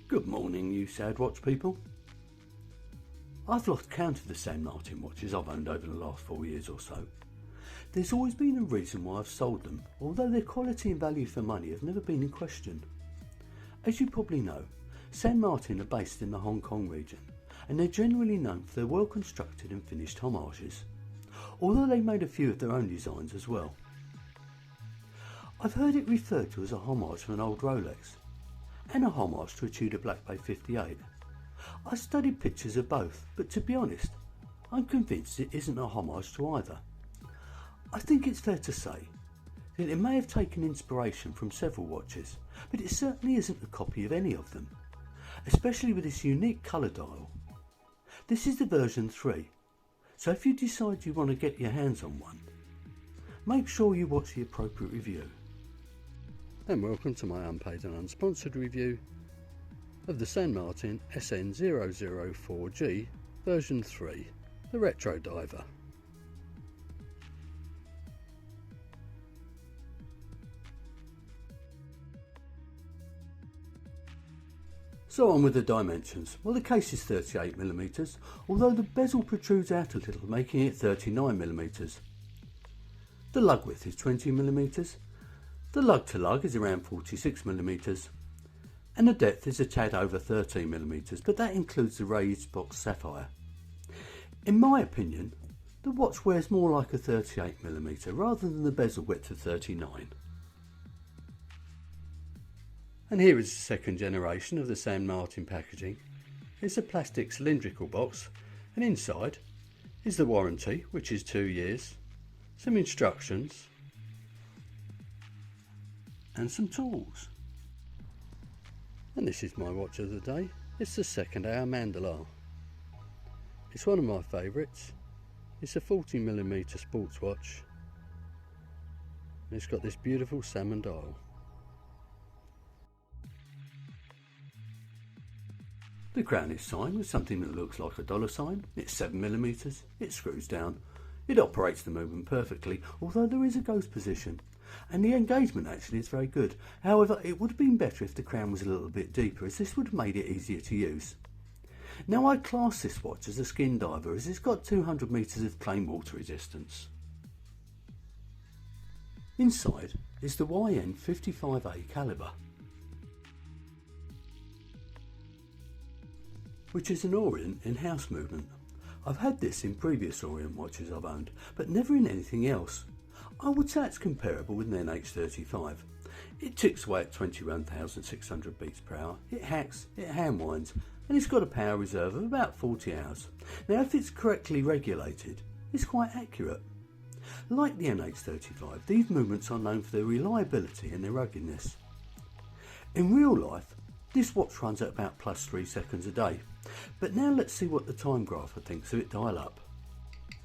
Good morning, you sad watch people. I've lost count of the San Martin watches I've owned over the last 4 years or so. There's always been a reason why I've sold them, although their quality and value for money have never been in question. As you probably know, San Martin are based in the Hong Kong region, and they're generally known for their well constructed and finished homages, although they made a few of their own designs as well. I've heard it referred to as a homage to an old Rolex, and a homage to a Tudor Black Bay 58. I studied pictures of both, but to be honest, I'm convinced it isn't a homage to either. I think it's fair to say that it may have taken inspiration from several watches, but it certainly isn't a copy of any of them, especially with this unique colour dial. This is the version 3, so if you decide you want to get your hands on one, make sure you watch the appropriate review. And welcome to my unpaid and unsponsored review of the San Martin SN0044G version 3, the Retro Diver. So on with the dimensions. Well, the case is 38mm, although the bezel protrudes out a little, making it 39mm. The lug width is 20mm. The lug to lug is around 46mm, and the depth is a tad over 13mm, but that includes the raised box sapphire. In my opinion, the watch wears more like a 38mm rather than the bezel width of 39. And here is the second generation of the San Martin packaging. It's a plastic cylindrical box, and inside is the warranty, which is 2 years, some instructions, and some tools. And this is my watch of the day. It's the second hour Mandala. It's one of my favourites. It's a 40mm sports watch, and it's got this beautiful salmon dial. The crown is signed with something that looks like a dollar sign. It's 7mm, it screws down, it operates the movement perfectly, although there is a ghost position, and the engagement actually is very good. However, it would have been better if the crown was a little bit deeper, as this would have made it easier to use. Now, I class this watch as a skin diver, as it's got 200 metres of plain water resistance. Inside is the YN55A calibre, which is an Orient in house movement. I've had this in previous Orient watches I've owned, but never in anything else. I would say it's comparable with an NH35. It ticks away at 21,600 beats per hour, it hacks, it hand winds, and it's got a power reserve of about 40 hours. Now, if it's correctly regulated, it's quite accurate. Like the NH35, these movements are known for their reliability and their ruggedness. In real life, this watch runs at about +3 seconds a day. But now let's see what the time grapher thinks of it dial up.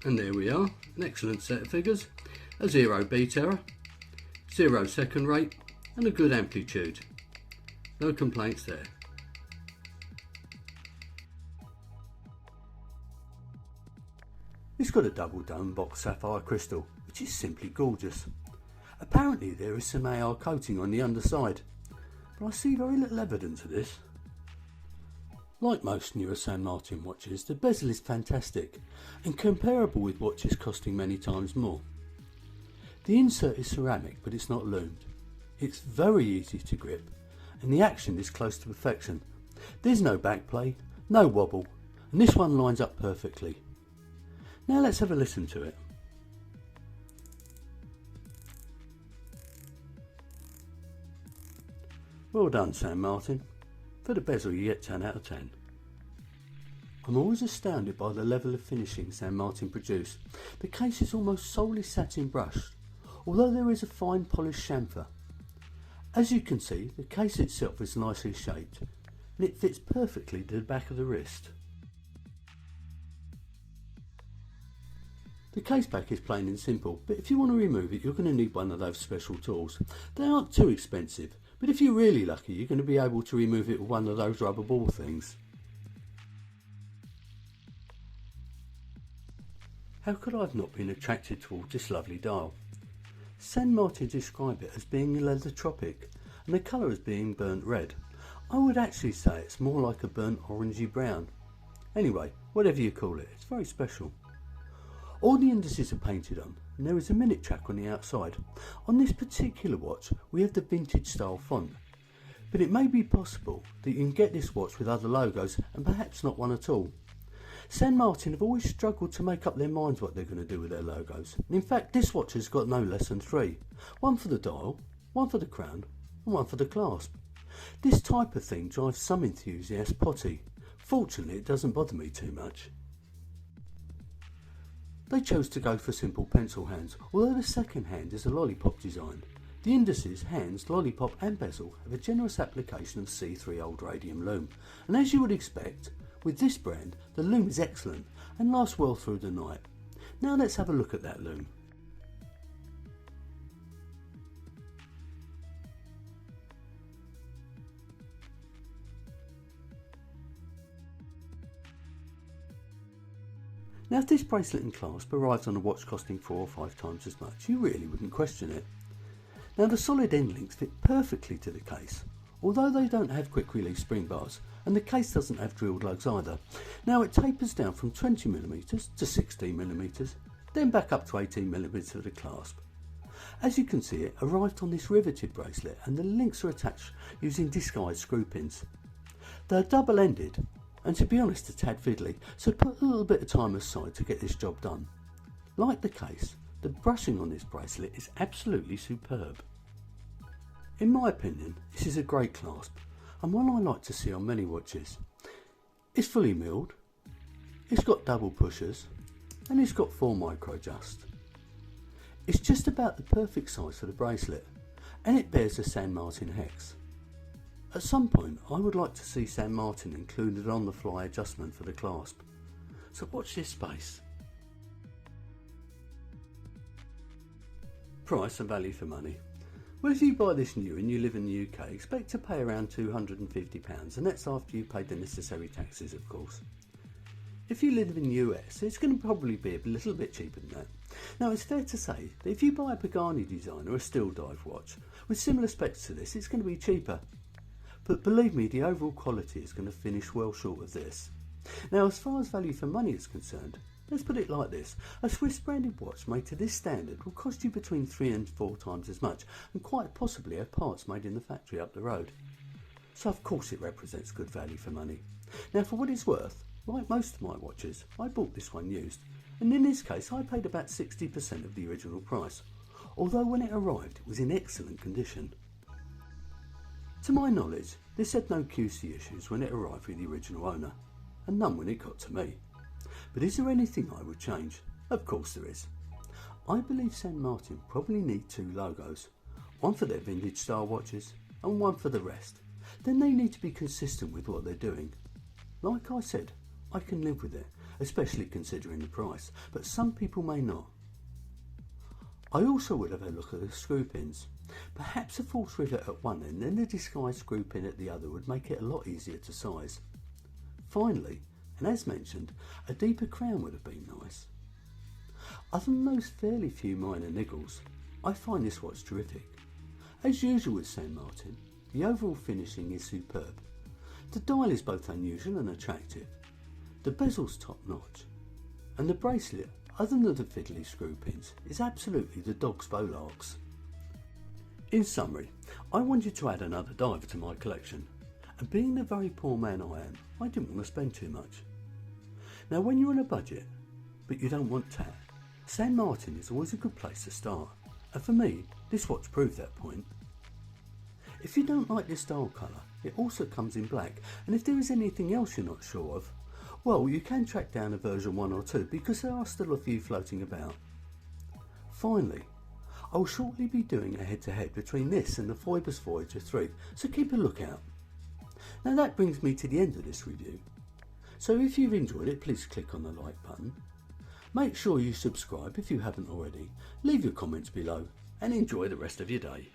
And there we are, an excellent set of figures, a 0 beat error, 0 second rate, and a good amplitude. No complaints there. It's got a double dome box sapphire crystal, which is simply gorgeous. Apparently there is some AR coating on the underside, but I see very little evidence of this. Like most newer San Martin watches, the bezel is fantastic and comparable with watches costing many times more. The insert is ceramic, but it's not loomed. It's very easy to grip, and the action is close to perfection. There's no backplay, no wobble, and this one lines up perfectly. Now let's have a listen to it. Well done, San Martin. For the bezel you get 10 out of 10. I'm always astounded by the level of finishing San Martin produce. The case is almost solely satin brushed, although there is a fine polished chamfer. As you can see, the case itself is nicely shaped, and it fits perfectly to the back of the wrist. The case back is plain and simple, but if you want to remove it, you're going to need one of those special tools. They aren't too expensive, but if you're really lucky, you're going to be able to remove it with one of those rubber ball things. How could I have not been attracted towards this lovely dial? San Martin describe it as being leather tropic, and the colour as being burnt red. I would actually say it's more like a burnt orangey brown. Anyway, whatever you call it, it's very special. All the indices are painted on, and there is a minute track on the outside. On this particular watch we have the vintage style font, but it may be possible that you can get this watch with other logos and perhaps not one at all. San Martin have always struggled to make up their minds what they're going to do with their logos, and in fact this watch has got no less than three. One for the dial, one for the crown and one for the clasp. This type of thing drives some enthusiasts potty. Fortunately it doesn't bother me too much. They chose to go for simple pencil hands, although the second hand is a lollipop design. The indices, hands, lollipop and bezel have a generous application of C3 old radium lume, and as you would expect, with this brand the lume is excellent and lasts well through the night. Now let's have a look at that lume. Now if this bracelet and clasp arrived on a watch costing 4 or 5 times as much, you really wouldn't question it. Now the solid end links fit perfectly to the case, although they don't have quick release spring bars, and the case doesn't have drilled lugs either. Now it tapers down from 20mm to 16mm, then back up to 18mm for the clasp. As you can see, it arrived on this riveted bracelet and the links are attached using disguised screw pins. They are double ended, and to be honest a tad fiddly, so put a little bit of time aside to get this job done. Like the case, the brushing on this bracelet is absolutely superb. In my opinion, this is a great clasp and one I like to see on many watches. It's fully milled, it's got double pushers and it's got 4 micro adjust. It's just about the perfect size for the bracelet and it bears the San Martin hex. At some point I would like to see San Martin included on the fly adjustment for the clasp, so watch this space. Price and value for money. Well, if you buy this new and you live in the UK, expect to pay around £250, and that's after you've paid the necessary taxes of course. If you live in the US, it's going to probably be a little bit cheaper than that. Now it's fair to say that if you buy a Pagani design or a steel dive watch with similar specs to this, it's going to be cheaper. But believe me, the overall quality is going to finish well short of this. Now as far as value for money is concerned, let's put it like this. A Swiss branded watch made to this standard will cost you between 3 and 4 times as much, and quite possibly have parts made in the factory up the road. So of course it represents good value for money. Now for what it's worth, like most of my watches, I bought this one used, and in this case I paid about 60% of the original price, although when it arrived it was in excellent condition. To my knowledge, this had no QC issues when it arrived with the original owner, and none when it got to me. But is there anything I would change? Of course there is. I believe San Martin probably need 2 logos, one for their vintage style watches and one for the rest. Then they need to be consistent with what they're doing. Like I said, I can live with it, especially considering the price, but some people may not. I also would have a look at the screw pins. Perhaps a false rivet at one end and a disguised screw pin at the other would make it a lot easier to size. Finally, and as mentioned, a deeper crown would have been nice. Other than those fairly few minor niggles, I find this watch terrific. As usual with San Martin, the overall finishing is superb. The dial is both unusual and attractive, the bezel's top notch, and the bracelet, other than the fiddly screw pins, is absolutely the dog's bolarks. In summary, I wanted to add another diver to my collection, and being the very poor man I am, I didn't want to spend too much. Now when you're on a budget, but you don't want tat, San Martin is always a good place to start, and for me, this watch proved that point. If you don't like this dial colour, it also comes in black, and if there is anything else you're not sure of, well, you can track down a version 1 or 2 because there are still a few floating about. Finally, I will shortly be doing a head-to-head between this and the Phoibos Voyager 3, so keep a lookout. Now that brings me to the end of this review. So if you've enjoyed it, please click on the like button. Make sure you subscribe if you haven't already, leave your comments below and enjoy the rest of your day.